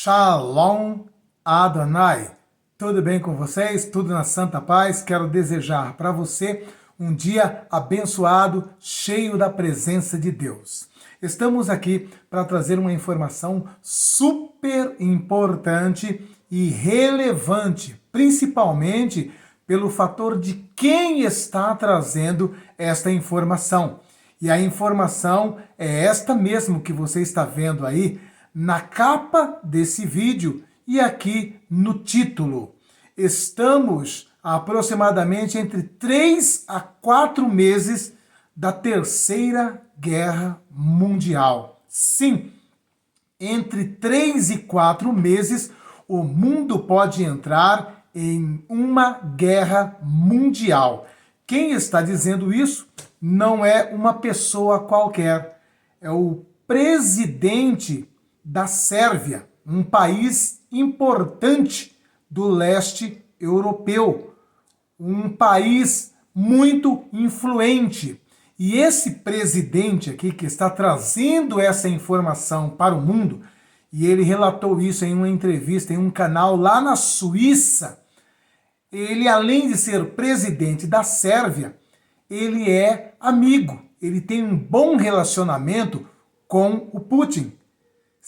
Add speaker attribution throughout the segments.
Speaker 1: Shalom Adonai. Tudo bem com vocês? Tudo na santa paz? Quero desejar para você um dia abençoado, cheio da presença de Deus. Estamos aqui para trazer uma informação super importante e relevante, principalmente pelo fator de quem está trazendo esta informação. E a informação é esta mesmo que você está vendo aí na capa desse vídeo e aqui no título. Estamos aproximadamente entre 3 a 4 meses da Terceira Guerra Mundial. Sim, entre 3 e 4 meses o mundo pode entrar em uma guerra mundial. Quem está dizendo isso não é uma pessoa qualquer, é o presidente da Sérvia, um país importante do leste europeu, um país muito influente. E esse presidente aqui que está trazendo essa informação para o mundo, e ele relatou isso em uma entrevista em um canal lá na Suíça, ele, além de ser presidente da Sérvia, ele é amigo, ele tem um bom relacionamento com o Putin.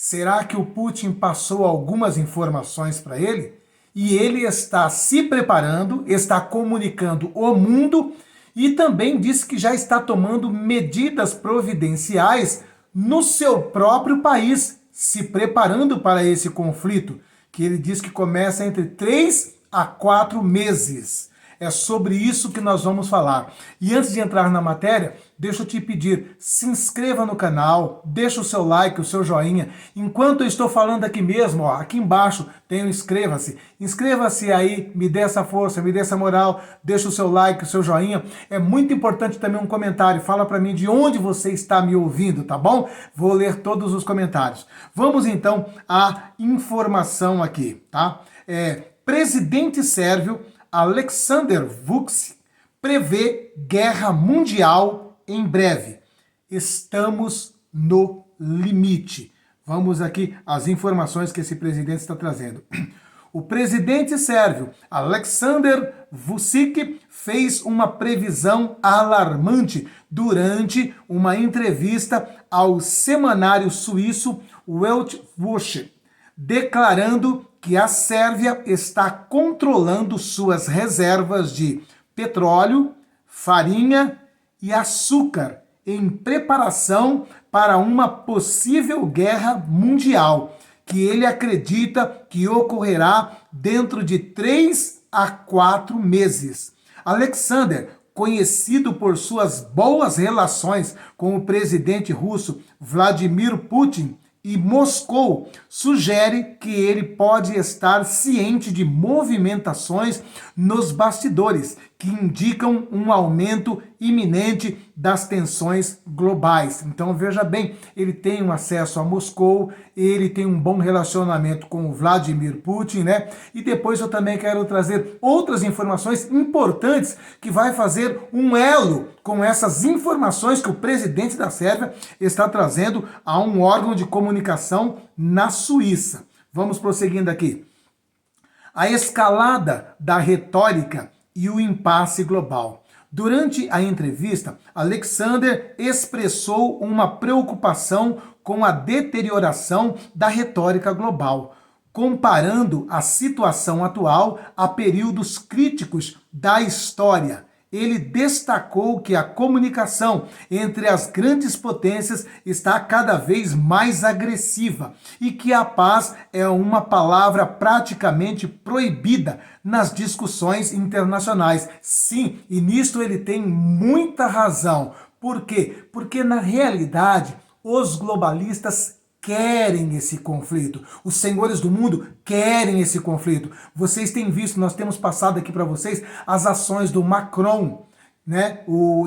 Speaker 1: Será que o Putin passou algumas informações para ele? E ele está se preparando, está comunicando ao mundo e também disse que já está tomando medidas providenciais no seu próprio país, se preparando para esse conflito, que ele diz que começa entre 3 a 4 meses. É sobre isso que nós vamos falar. E antes de entrar na matéria, deixa eu te pedir, se inscreva no canal, deixa o seu like, o seu joinha. Enquanto eu estou falando aqui mesmo, ó, aqui embaixo tem o inscreva-se. Inscreva-se aí, me dê essa força, me dê essa moral, deixa o seu like, o seu joinha. É muito importante também um comentário, fala para mim de onde você está me ouvindo, tá bom? Vou ler todos os comentários. Vamos então à informação aqui, tá? Presidente sérvio Aleksandar Vučić prevê guerra mundial em breve. Estamos no limite. Vamos aqui às informações que esse presidente está trazendo. O presidente sérvio Aleksandar Vučić fez uma previsão alarmante durante uma entrevista ao semanário suíço Weltwoche, declarando que a Sérvia está controlando suas reservas de petróleo, farinha e açúcar em preparação para uma possível guerra mundial, que ele acredita que ocorrerá dentro de 3 a 4 meses. Alexander, conhecido por suas boas relações com o presidente russo Vladimir Putin, e Moscou, sugere que ele pode estar ciente de movimentações nos bastidores que indicam um aumento iminente das tensões globais. Então veja bem, ele tem um acesso a Moscou, ele tem um bom relacionamento com o Vladimir Putin, né? E depois eu também quero trazer outras informações importantes que vai fazer um elo com essas informações que o presidente da Sérvia está trazendo a um órgão de comunicação na Suíça. Vamos prosseguindo aqui. A escalada da retórica e o impasse global. Durante a entrevista, Alexander expressou uma preocupação com a deterioração da retórica global, comparando a situação atual a períodos críticos da história. Ele destacou que a comunicação entre as grandes potências está cada vez mais agressiva e que a paz é uma palavra praticamente proibida nas discussões internacionais. Sim, e nisto ele tem muita razão. Por quê? Porque na realidade os globalistas querem esse conflito. Os senhores do mundo querem esse conflito. Vocês têm visto, nós temos passado aqui para vocês as ações do Macron, né?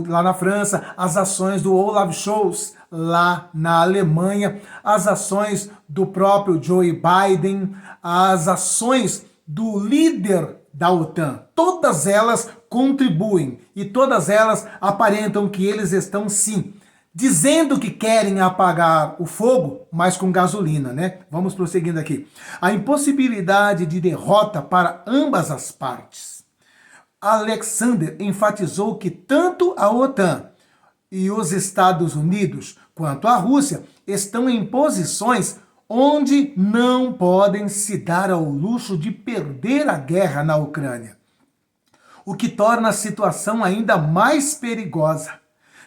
Speaker 1: Lá na França, as ações do Olaf Scholz lá na Alemanha, as ações do próprio Joe Biden, as ações do líder da OTAN. Todas elas contribuem e todas elas aparentam que eles estão sim dizendo que querem apagar o fogo, mas com gasolina, né? Vamos prosseguindo aqui. A impossibilidade de derrota para ambas as partes. Alexander enfatizou que tanto a OTAN e os Estados Unidos quanto a Rússia estão em posições onde não podem se dar ao luxo de perder a guerra na Ucrânia, o que torna a situação ainda mais perigosa.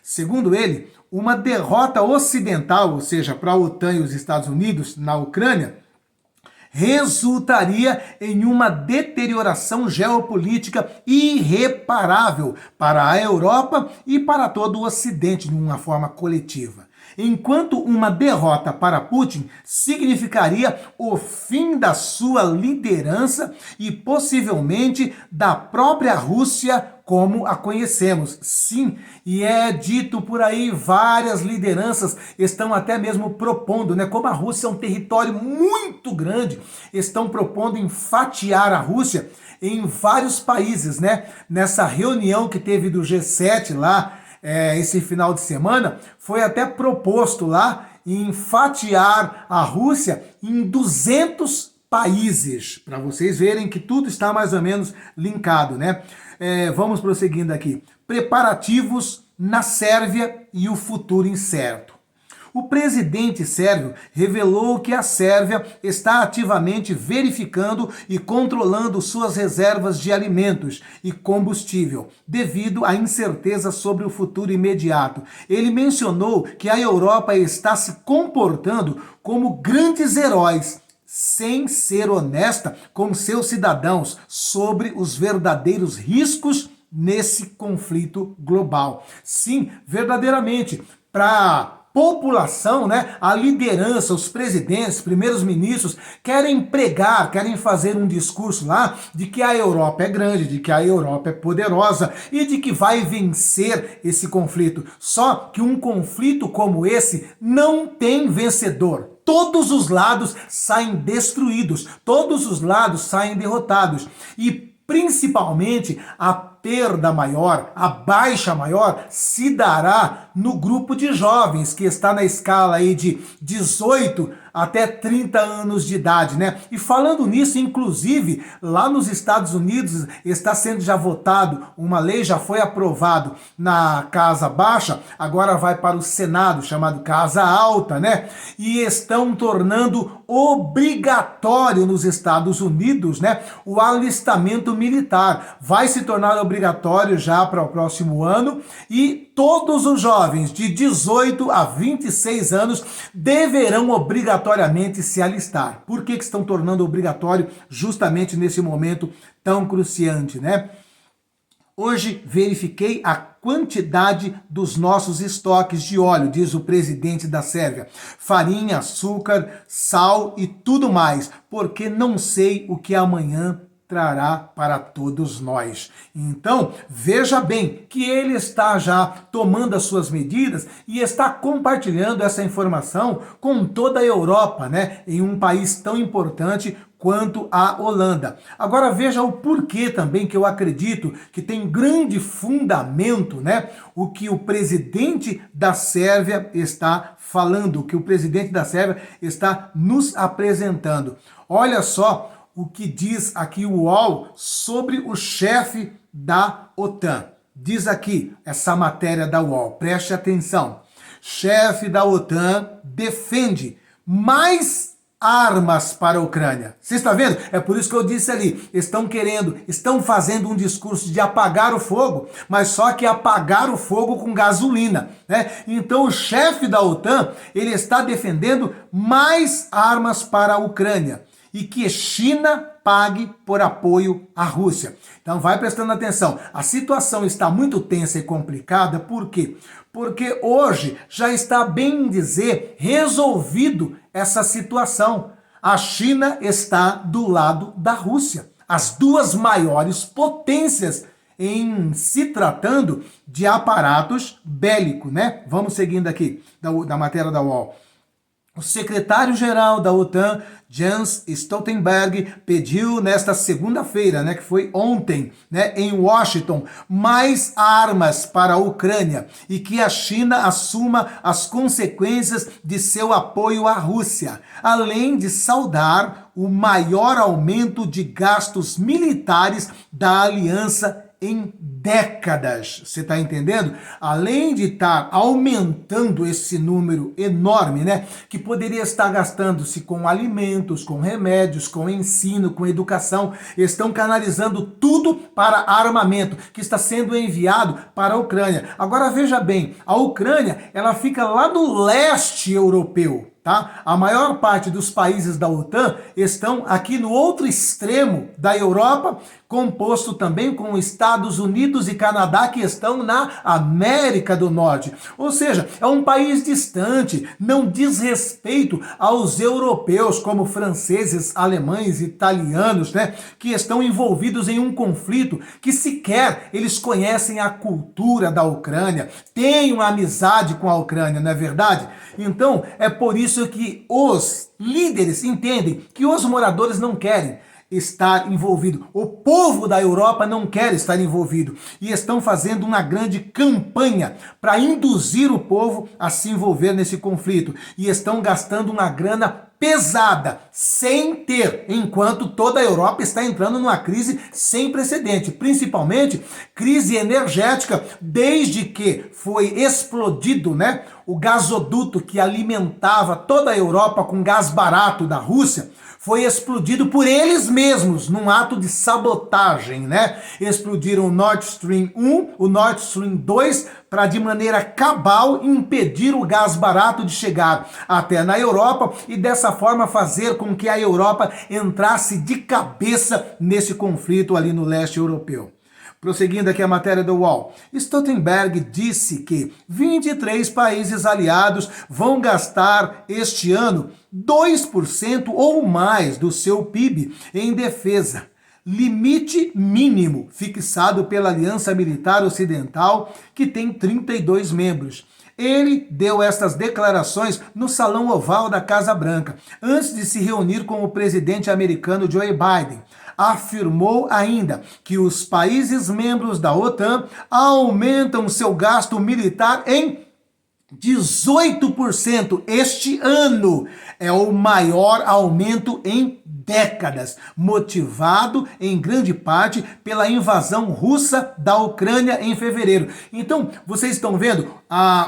Speaker 1: Segundo ele, uma derrota ocidental, ou seja, para a OTAN e os Estados Unidos na Ucrânia, resultaria em uma deterioração geopolítica irreparável para a Europa e para todo o Ocidente de uma forma coletiva. Enquanto uma derrota para Putin significaria o fim da sua liderança e possivelmente da própria Rússia como a conhecemos. Sim, e é dito por aí, várias lideranças estão até mesmo propondo, né? Como a Rússia é um território muito grande, estão propondo em fatiar a Rússia em vários países, né? Nessa reunião que teve do G7 lá, esse final de semana, foi até proposto lá em fatiar a Rússia em 200 países, para vocês verem que tudo está mais ou menos linkado, né? Vamos prosseguindo aqui. Preparativos na Sérvia e o futuro incerto. O presidente sérvio revelou que a Sérvia está ativamente verificando e controlando suas reservas de alimentos e combustível, devido à incerteza sobre o futuro imediato. Ele mencionou que a Europa está se comportando como grandes heróis, sem ser honesta com seus cidadãos sobre os verdadeiros riscos nesse conflito global. Sim, verdadeiramente, para população, né, a liderança, os presidentes, primeiros ministros, querem pregar, querem fazer um discurso lá de que a Europa é grande, de que a Europa é poderosa e de que vai vencer esse conflito. Só que um conflito como esse não tem vencedor. Todos os lados saem destruídos, todos os lados saem derrotados. E principalmente a perda maior, a baixa maior, se dará no grupo de jovens, que está na escala aí de 18 até 30 anos de idade, né? E falando nisso, inclusive, lá nos Estados Unidos está sendo já votado uma lei, já foi aprovado na Casa Baixa, agora vai para o Senado, chamado Casa Alta, né? E estão tornando obrigatório nos Estados Unidos, né, o alistamento militar. Vai se tornar obrigatório já para o próximo ano e todos os jovens de 18 a 26 anos deverão obrigatoriamente se alistar. Por que estão tornando obrigatório justamente nesse momento tão cruciante, né? Hoje verifiquei a quantidade dos nossos estoques de óleo, diz o presidente da Sérvia. Farinha, açúcar, sal e tudo mais, porque não sei o que amanhã trará para todos nós. Então, veja bem que ele está já tomando as suas medidas e está compartilhando essa informação com toda a Europa, né, em um país tão importante quanto a Holanda. Agora veja o porquê também que eu acredito que tem grande fundamento, né, o que o presidente da Sérvia está falando, o que o presidente da Sérvia está nos apresentando. Olha só o que diz aqui o UOL sobre o chefe da OTAN. Diz aqui essa matéria da UOL, preste atenção. Chefe da OTAN defende mais armas para a Ucrânia. Você está vendo? É por isso que eu disse ali, estão fazendo um discurso de apagar o fogo, mas só que apagar o fogo com gasolina, né? Então o chefe da OTAN, ele está defendendo mais armas para a Ucrânia e que China pague por apoio à Rússia. Então vai prestando atenção, a situação está muito tensa e complicada, por quê? Porque hoje já está, bem dizer, resolvido essa situação. A China está do lado da Rússia. As duas maiores potências em se tratando de aparatos bélicos, né? Vamos seguindo aqui da matéria da UOL. O secretário-geral da OTAN, Jens Stoltenberg, pediu nesta segunda-feira, que foi ontem, em Washington, mais armas para a Ucrânia e que a China assuma as consequências de seu apoio à Rússia, além de saudar o maior aumento de gastos militares da aliança em décadas. Você está entendendo? Além de estar aumentando esse número enorme, que poderia estar gastando-se com alimentos, com remédios, com ensino, com educação, estão canalizando tudo para armamento, que está sendo enviado para a Ucrânia. Agora veja bem, a Ucrânia, ela fica lá no leste europeu. Tá? A maior parte dos países da OTAN estão aqui no outro extremo da Europa, composto também com Estados Unidos e Canadá, que estão na América do Norte. Ou seja, é um país distante, não diz respeito aos europeus, como franceses, alemães, italianos, que estão envolvidos em um conflito que sequer eles conhecem a cultura da Ucrânia, têm uma amizade com a Ucrânia, não é verdade? Então, é por isso que os líderes entendem que os moradores não querem estar envolvido. O povo da Europa não quer estar envolvido e estão fazendo uma grande campanha para induzir o povo a se envolver nesse conflito e estão gastando uma grana pesada, sem ter, enquanto toda a Europa está entrando numa crise sem precedente, principalmente crise energética, desde que foi explodido, o gasoduto que alimentava toda a Europa com gás barato da Rússia, foi explodido por eles mesmos, num ato de sabotagem, Explodiram o Nord Stream 1, o Nord Stream 2, para de maneira cabal impedir o gás barato de chegar até na Europa e dessa forma fazer com que a Europa entrasse de cabeça nesse conflito ali no leste europeu. Prosseguindo aqui a matéria do UOL, Stoltenberg disse que 23 países aliados vão gastar este ano 2% ou mais do seu PIB em defesa. Limite mínimo fixado pela Aliança Militar Ocidental, que tem 32 membros. Ele deu estas declarações no Salão Oval da Casa Branca, antes de se reunir com o presidente americano Joe Biden. Afirmou ainda que os países membros da OTAN aumentam seu gasto militar em 18% este ano. É o maior aumento em décadas, motivado em grande parte pela invasão russa da Ucrânia em fevereiro. Então, vocês estão vendo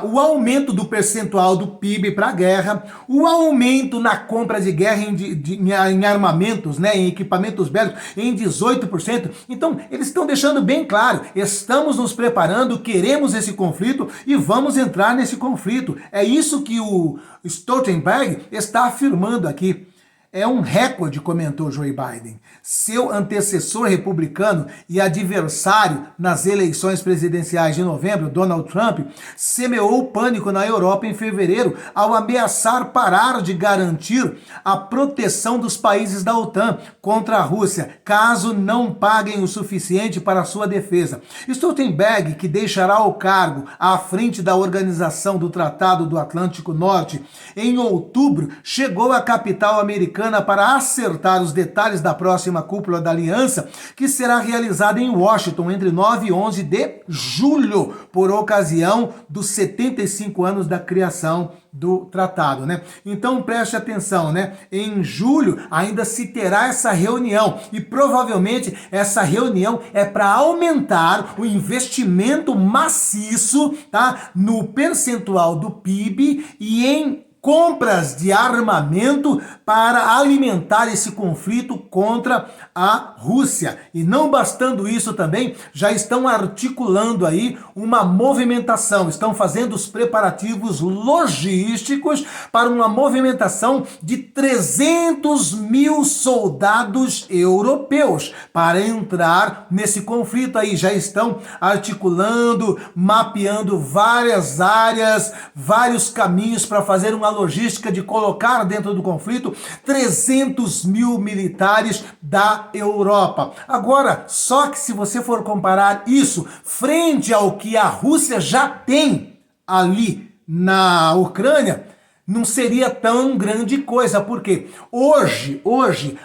Speaker 1: o aumento do percentual do PIB para a guerra, o aumento na compra de guerra em armamentos, em equipamentos bélicos, em 18%. Então, eles estão deixando bem claro, estamos nos preparando, queremos esse conflito e vamos entrar nesse conflito. É isso que o Stoltenberg está afirmando aqui. É um recorde, comentou Joe Biden. Seu antecessor republicano e adversário nas eleições presidenciais de novembro, Donald Trump, semeou pânico na Europa em fevereiro ao ameaçar parar de garantir a proteção dos países da OTAN contra a Rússia, caso não paguem o suficiente para sua defesa. Stoltenberg, que deixará o cargo à frente da Organização do Tratado do Atlântico Norte, em outubro, chegou à capital americana para acertar os detalhes da próxima cúpula da aliança, que será realizada em Washington entre 9 e 11 de julho, por ocasião dos 75 anos da criação do tratado, Então preste atenção, Em julho ainda se terá essa reunião e provavelmente essa reunião é para aumentar o investimento maciço, no percentual do PIB e em compras de armamento para alimentar esse conflito contra a Rússia. E não bastando isso também, já estão articulando aí uma movimentação, estão fazendo os preparativos logísticos para uma movimentação de 300 mil soldados europeus para entrar nesse conflito aí. Já estão articulando, mapeando várias áreas, vários caminhos para fazer uma logística de colocar dentro do conflito 300 mil militares da Europa. Agora, só que se você for comparar isso frente ao que a Rússia já tem ali na Ucrânia, não seria tão grande coisa, porque hoje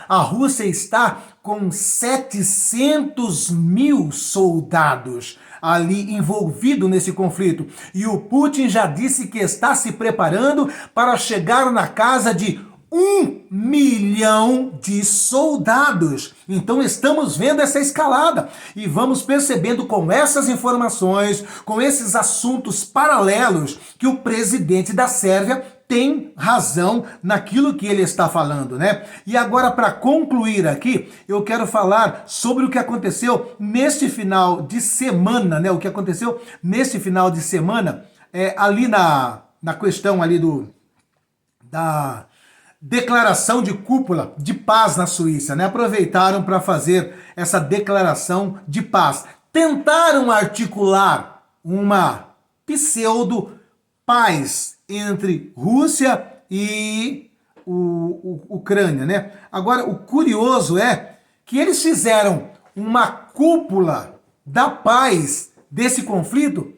Speaker 1: a Rússia está com 700 mil soldados ali envolvido nesse conflito. E o Putin já disse que está se preparando para chegar na casa de 1 milhão de soldados. Então estamos vendo essa escalada e vamos percebendo com essas informações, com esses assuntos paralelos, que o presidente da Sérvia tem razão naquilo que ele está falando, né? E agora, para concluir aqui, eu quero falar sobre o que aconteceu neste final de semana, né? O que aconteceu neste final de semana, ali na questão ali da declaração de cúpula de paz na Suíça, né? Aproveitaram para fazer essa declaração de paz. Tentaram articular uma pseudo-paz entre Rússia e Ucrânia, né? Agora, o curioso é que eles fizeram uma cúpula da paz desse conflito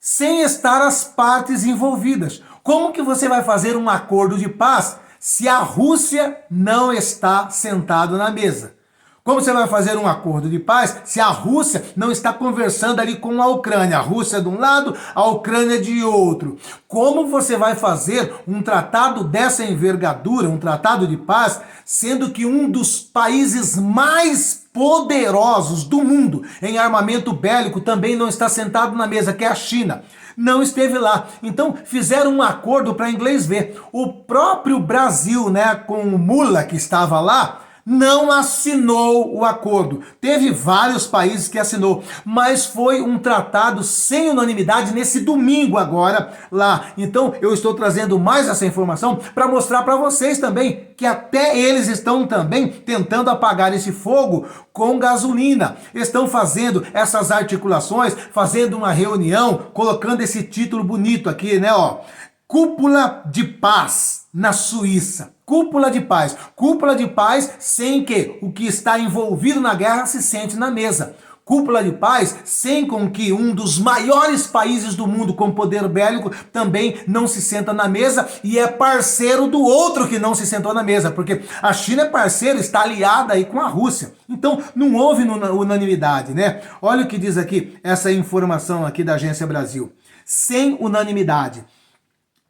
Speaker 1: sem estar as partes envolvidas. Como que você vai fazer um acordo de paz se a Rússia não está sentada na mesa? Como você vai fazer um acordo de paz se a Rússia não está conversando ali com a Ucrânia? A Rússia de um lado, a Ucrânia de outro. Como você vai fazer um tratado dessa envergadura, um tratado de paz, sendo que um dos países mais poderosos do mundo em armamento bélico também não está sentado na mesa, que é a China? Não esteve lá. Então fizeram um acordo para inglês ver. O próprio Brasil, né, com o Mula que estava lá, não assinou o acordo. Teve vários países que assinou, mas foi um tratado sem unanimidade nesse domingo agora lá. Então eu estou trazendo mais essa informação para mostrar para vocês também que até eles estão também tentando apagar esse fogo com gasolina. Estão fazendo essas articulações, fazendo uma reunião, colocando esse título bonito aqui, né, ó. Cúpula de paz na Suíça. Cúpula de paz. Cúpula de paz sem que o que está envolvido na guerra se sente na mesa. Cúpula de paz sem com que um dos maiores países do mundo com poder bélico também não se senta na mesa e é parceiro do outro que não se sentou na mesa, porque a China é parceira, está aliada aí com a Rússia. Então não houve unanimidade, né? Olha o que diz aqui essa informação aqui da Agência Brasil. Sem unanimidade.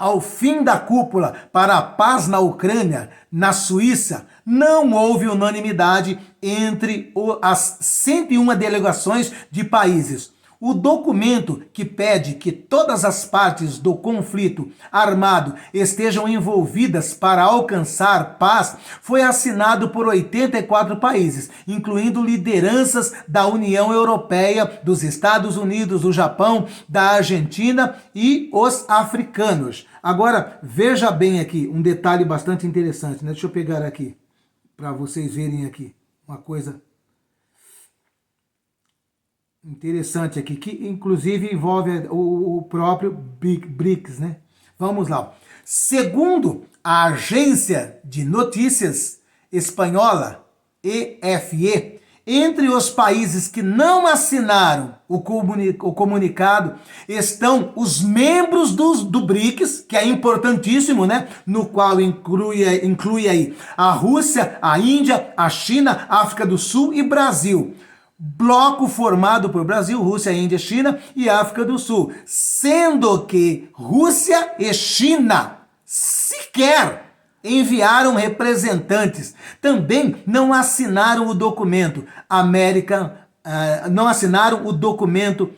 Speaker 1: Ao fim da cúpula para a paz na Ucrânia, na Suíça, não houve unanimidade entre as 101 delegações de países. O documento que pede que todas as partes do conflito armado estejam envolvidas para alcançar paz foi assinado por 84 países, incluindo lideranças da União Europeia, dos Estados Unidos, do Japão, da Argentina e os africanos. Agora, veja bem aqui um detalhe bastante interessante, né? Deixa eu pegar aqui para vocês verem aqui uma coisa interessante aqui, que inclusive envolve o próprio BRICS, né? Vamos lá. Segundo a agência de notícias espanhola, EFE, entre os países que não assinaram o comunicado estão os membros do BRICS, que é importantíssimo, né? No qual inclui aí a Rússia, a Índia, a China, a África do Sul e Brasil. Bloco formado por Brasil, Rússia, Índia, China e África do Sul. Sendo que Rússia e China sequer enviaram representantes. Também não assinaram o documento. Não assinaram o documento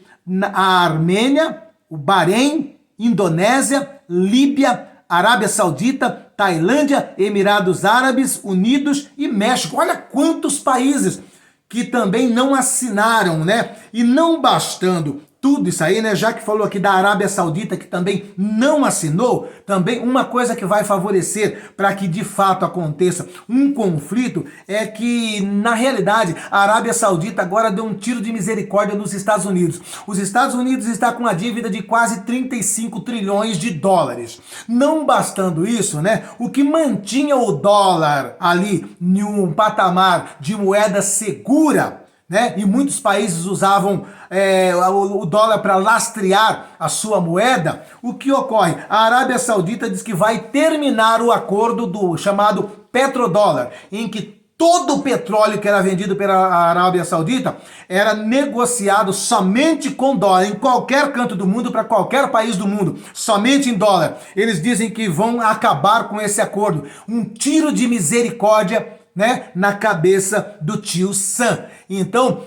Speaker 1: a Armênia, o Bahrein, Indonésia, Líbia, Arábia Saudita, Tailândia, Emirados Árabes Unidos e México. Olha quantos países que também não assinaram, né? E não bastando tudo isso aí, né? Já que falou aqui da Arábia Saudita, que também não assinou, também uma coisa que vai favorecer para que de fato aconteça um conflito é que, na realidade, a Arábia Saudita agora deu um tiro de misericórdia nos Estados Unidos. Os Estados Unidos está com uma dívida de quase 35 trilhões de dólares. Não bastando isso, né? O que mantinha o dólar ali em um patamar de moeda segura, né? E muitos países usavam o dólar para lastrear a sua moeda, o que ocorre? A Arábia Saudita diz que vai terminar o acordo do chamado petrodólar, em que todo o petróleo que era vendido pela Arábia Saudita era negociado somente com dólar, em qualquer canto do mundo, para qualquer país do mundo, somente em dólar. Eles dizem que vão acabar com esse acordo. Um tiro de misericórdia, né, na cabeça do tio Sam. Então,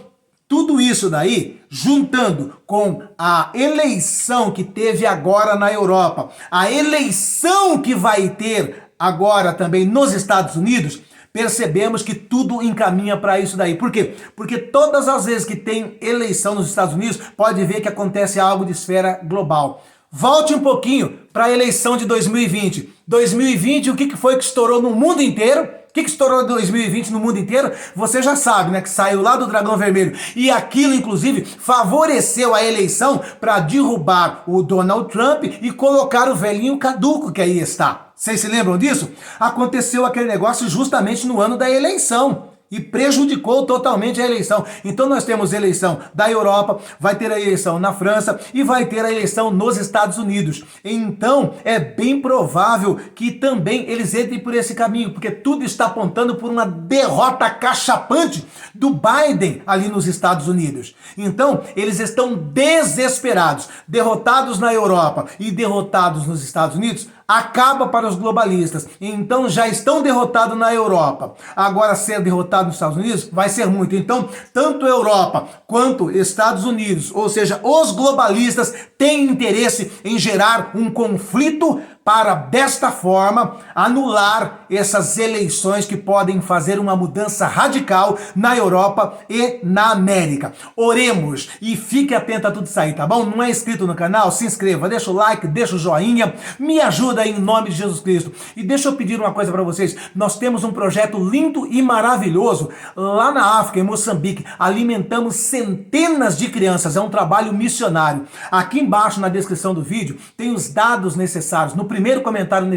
Speaker 1: tudo isso daí, juntando com a eleição que teve agora na Europa, a eleição que vai ter agora também nos Estados Unidos, percebemos que tudo encaminha para isso daí. Por quê? Porque todas as vezes que tem eleição nos Estados Unidos, pode ver que acontece algo de esfera global. Volte um pouquinho para a eleição de 2020. 2020, o que foi que estourou no mundo inteiro? O que estourou em 2020 no mundo inteiro? Você já sabe, né? Que saiu lá do Dragão Vermelho. E aquilo, inclusive, favoreceu a eleição para derrubar o Donald Trump e colocar o velhinho caduco que aí está. Vocês se lembram disso? Aconteceu aquele negócio justamente no ano da eleição. E prejudicou totalmente a eleição. Então nós temos eleição da Europa, vai ter a eleição na França e vai ter a eleição nos Estados Unidos. Então é bem provável que também eles entrem por esse caminho, porque tudo está apontando por uma derrota cachapante do Biden ali nos Estados Unidos. Então eles estão desesperados, derrotados na Europa e derrotados nos Estados Unidos. Acaba para os globalistas. Então já estão derrotados na Europa. Agora ser derrotado nos Estados Unidos vai ser muito. Então, tanto a Europa quanto Estados Unidos, ou seja, os globalistas têm interesse em gerar um conflito para, desta forma, anular essas eleições que podem fazer uma mudança radical na Europa e na América. Oremos e fique atento a tudo isso aí, tá bom? Não é inscrito no canal? Se inscreva, deixa o like, deixa o joinha, me ajuda aí em nome de Jesus Cristo. E deixa eu pedir uma coisa para vocês, nós temos um projeto lindo e maravilhoso lá na África, em Moçambique, alimentamos centenas de crianças, é um trabalho missionário. Aqui embaixo na descrição do vídeo tem os dados necessários, no primeiro comentário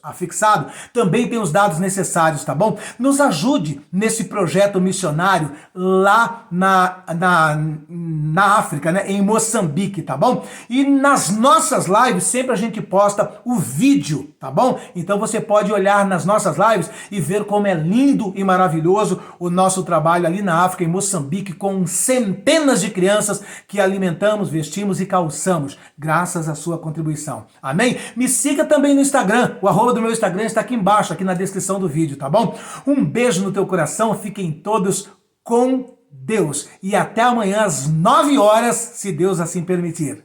Speaker 1: afixado, também tem os dados necessários, tá bom? Nos ajude nesse projeto missionário lá na África, né? Em Moçambique, tá bom? E nas nossas lives, sempre a gente posta o vídeo, tá bom? Então você pode olhar nas nossas lives e ver como é lindo e maravilhoso o nosso trabalho ali na África, em Moçambique, com centenas de crianças que alimentamos, vestimos e calçamos, graças à sua contribuição. Amém? Me siga também no Instagram, o @ do meu Instagram está aqui embaixo, aqui na descrição do vídeo, tá bom? Um beijo no teu coração, fiquem todos com Deus. E até amanhã às 9 horas, se Deus assim permitir.